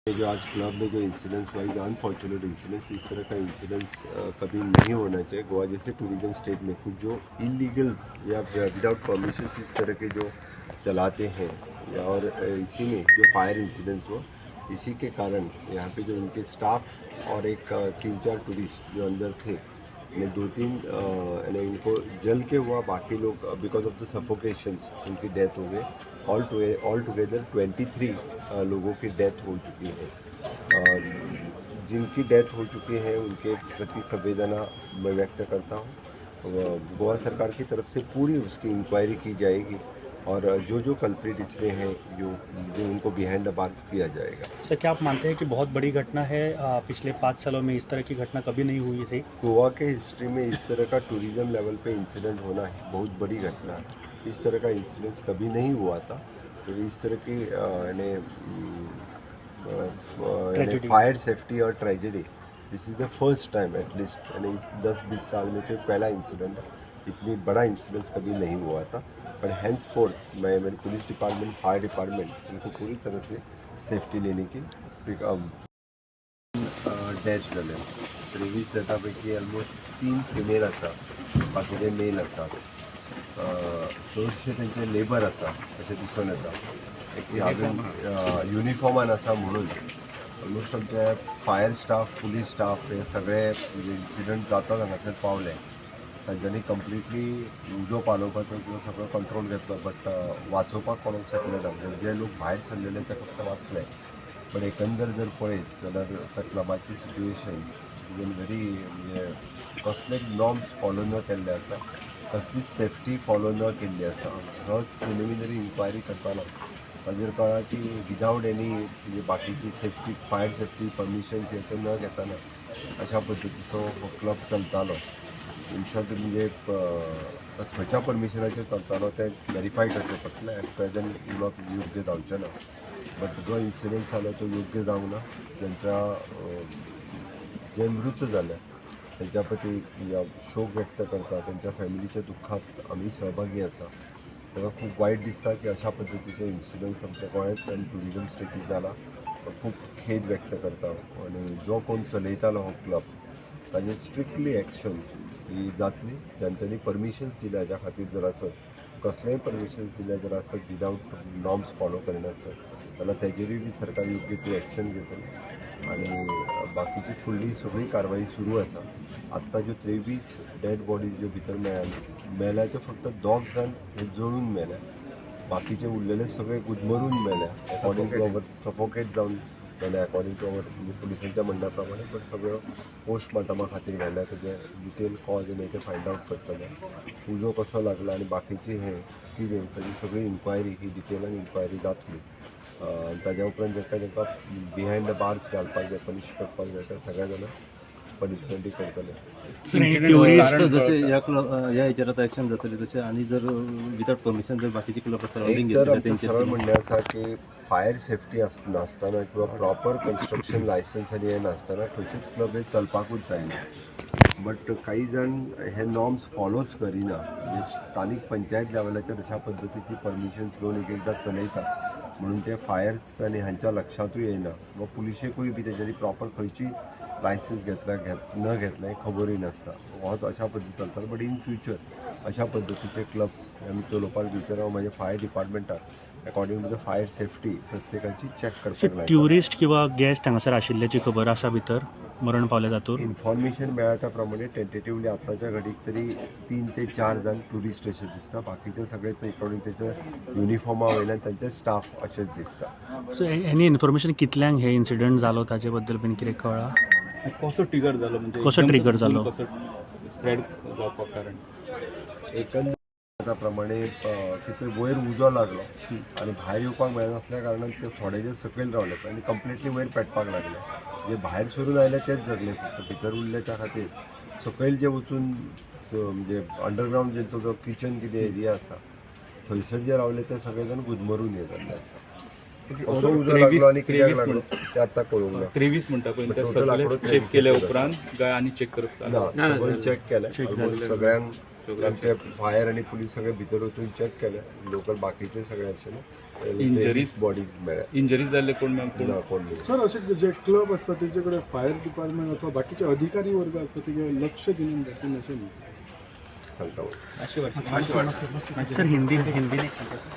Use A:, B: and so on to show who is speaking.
A: ये जो आज क्लब में जो इंसिडेंट्स हुआ, अनफॉर्चुनेट इंसिडेंट्स, इस तरह का इंसिडेंट्स कभी नहीं होना चाहिए। गोवा जैसे टूरिज्म स्टेट में कुछ जो इलीगल्स या विदाउट परमिशन इस तरह के जो चलाते हैं और इसी में जो फायर इंसिडेंट्स हुआ, इसी के कारण यहाँ पे जो उनके स्टाफ और एक 3-4 टूरिस्ट जो अंदर थे, ने 2-3 इनको जल के हुआ, बाकी लोग बिकॉज ऑफ द सफोकेशन उनकी डेथ हो गई। ऑल टुगेदर 23 लोगों की डेथ हो चुकी है। जिनकी डेथ हो चुकी है उनके प्रति संवेदना मैं व्यक्त करता हूँ। गोवा सरकार की तरफ से पूरी उसकी इंक्वायरी की जाएगी और जो कल्प्रिट इसमें है जो उनको बिहाइंड द बार्स किया जाएगा।
B: सर, क्या आप मानते हैं कि बहुत बड़ी घटना है? पिछले 5 सालों में इस तरह की घटना कभी नहीं हुई थी।
A: गोवा के हिस्ट्री में इस तरह का टूरिज्म लेवल पे इंसिडेंट होना है बहुत बड़ी घटना है। इस तरह का इंसिडेंस कभी नहीं हुआ था। तो इस तरह की फायर सेफ्टी और tragedy, this is the first time at least, यानी 10-20 साल में तो पहला इंसिडेंट है। इतनी बड़ा इंसिडेंस कभी नहीं हुआ था। पर हैंड्स फोर्थ मैं मेरी पुलिस डिपार्टमेंट, फायर डिपार्टमेंट इनको पूरी तरह से सेफ्टी लेने की डेथ जाले 23 डेथापैकी ऑलमोस्ट 3 फिमेल आसा, बाकीचे मेल आसा। चडशे त्यांचे लेबर आसा अशें दिसून येता। एक हांवें युनिफॉर्मान आसा म्हणून ऑलमोस्ट आमचे फायर स्टाफ, पुलीस स्टाफ हे सगळे इन्सिडंट जाता हांगासर पावले। तांच्यांनी कंप्लिटली उजो पालोवपाचो किंवा सगळो कंट्रोल घेतलो, बट वाचोवपाक कोणाक शकले ना। जे लोक भायर सरलेले ते फक्त वाचले। पण एकंदर जर पळयत जाल्यार त्या क्लबाची सिच्युएशन व्हेरी, म्हणजे कसलेच नॉर्म्स फॉलो न केल्ले आसा, कसलीच सेफ्टी फॉलो न केल्ली आसा। सहज प्रिलिमिनरी इन्क्वायरी करताना मागीर कळ्ळां की विदाउट एनी म्हणजे बाकीची सेफ्टी, फायर सेफ्टी परमिशन्स हे न घेताना अशा पद्दतीचो हो क्लब चलतालो। इन शॉर्ट म्हणजे खंयच्या परमिशनाचेर चलतालो तें व्हेरीफाय करचें पडटलें। एट प्रेझेंट उलोवप योग्य जावचें ना। बट जो इन्सिडेंट जालो तो योग्य जावंक ना। त्यांच्या जे मृत जाले त्यांच्या प्रती शोक व्यक्त करता, त्यांच्या फॅमिलीच्या दुःखात आम्ही सहभागी आसा। तेव्हा खूप वाईट दिसता की अशा पद्धतीचे इन्सिडंट्स आमच्या गोंयांत आनी टुरिजम स्टेटीत जाला। खूप खेद व्यक्त करता आणि जो कोण चलयतालो हो क्लब ताजेर स्ट्रिक्टली एक्शन ही जातली। ज्यांच्यांनी परमिशन्स दिल्या हाज्या खातीर जर आसत, कसलेय परमिशन्स दिल्या जर आसत विदाउट नॉर्म्स फॉलो करिनासतना, जाल्यार तेजेरूय बी सरकार योग्य ती एक्शन घेतली आणि बाकीची फुडली सगळी कारवाई सुरू आसा। आत्ता ज्यो 23 डेड बॉडीज ज्यो भितर मेल्या त्यो फक्त 2 जाण हे जळून मेल्या, बाकीचे उरलेले सगळे गुदमरून मेल्या। अकॉर्डिंग टू अवर सफोकेट जावन मेल्या, अकॉर्डिंग टू अवर पुलिसांच्या म्हणण्या प्रमाणे। पण सगळ्यो पोस्टमॉर्टमा खातीर व्हेल्या, तेजे डिटेल कॉज आनी ते फायंड आउट करतले। उजो कसो लागला आनी बाकीची हे कितें ताजी सगळी इन्क्वायरी ही डिटेलान इन्क्वायरी जातली। ताज्या उपरांत जेका बिहायंड द बार्स घालपाक जाय, पनीश करपाक जाय, त्या सगळ्या जाणांक पनिशमेंटूय करतले।
C: टुरिस्ट जसे या हेचेर आतां एक्शन जातली तशें, आनी जर विदाउट परमिशन जर बाकीचे क्लब
A: सरळ म्हणणें आसा की फायर सेफ्टी नासतना किंवा प्रॉपर कन्स्ट्रक्शन लायसन्स आनी हें नासतना खंयचेच क्लब हे चलपाकूच जायना। बट काही जण हे नॉर्म्स फॉलोच करिना। स्थानिक पंचायत लेवलाचेर अशा पद्दतीची परमिशन्स घेवन एक एकदां चलयतात म्हणून ते फायर्स आनी हांच्या लक्षातूय येना, वा पुलिशेकूय बी तेजेरी प्रॉपर खंयची लायसन्स घेतल्या न घेतल्या हें खबरूय नासता। हो अशा पद्दतीन चलता। बट इन फ्युचर अशा पद्दतीचे क्लब्स आमी चलोवपाक दिवचे ना। म्हाज्या फायर डिपार्टमेंटाक according to the fire safety प्रत्येकाची चॅक करपाक लायता।
B: ट्युरिस्ट किंवा गेस्ट हांगासर आशिल्ल्याची खबर आसा भितर मरण पावले तातूंत?
A: इन्फॉर्मेशन मेळ्ळा त्या प्रमाणे टेंटेटिवली आतांच्या घडीक तरी 3 ते 4 जाण टुरिस्ट अशें दिसता। बाकीचे सगळे अकॉर्डिंग तेच्या युनिफॉर्मा वयल्यान तांचे स्टाफ अशेंच दिसता।
B: सो एनी इन्फॉर्मेशन कितल्यांक हे इन्सिडंट जालो ताचे बद्दल बीन कितें कळ्ळां?
C: कसो ट्रिगर जालो, म्हणजे
B: कसो ट्रिगर जालो,
C: स्प्रेड जावपाक कारण?
A: एकंदर त्या प्रमाणे कितें वयर उजो लागलो आनी भायर येवपाक मेळनासल्या कारणान ते थोडे जे सकयल रावले आनी कंप्लिटली वयर पेटपाक लागले। जे भायर सरून आयले तेच जगले, फक्त भितर उरले त्या खातीर सकयल जे वचून म्हणजे अंडरग्रावंड जेंचो जो किचन कितें एरिया आसा थंयसर जे रावले ते सगळे जाण गुदमरून हे जाल्ले आसा। कसो उजो लागलो आनी कित्याक लागलो ते आतां कळूंक ना।
C: 23 म्हणटा पळय ते चेक केल्या उपरांत काय आनी चेक करप
A: ना, सगळें चेक केलें। सगळ्यांक आमचे फायर आनी पुलीस सगळे भितर वचून चेक केले। लोकल बाकीचे सगळे आशिल्ले इंजरीज बॉडीज मेळ्ळ्या
D: इंजरीज जाल्ले कोण
A: ना कोण नाही.
E: सर असे जे क्लब असतात त्यांच्याकडे फायर डिपार्टमेंट अथवा बाकीचे अधिकारी वर्ग असतात ते लक्ष दिलं जाते नसेल
A: सांगता
B: सर हिंदी में एक सांगता सर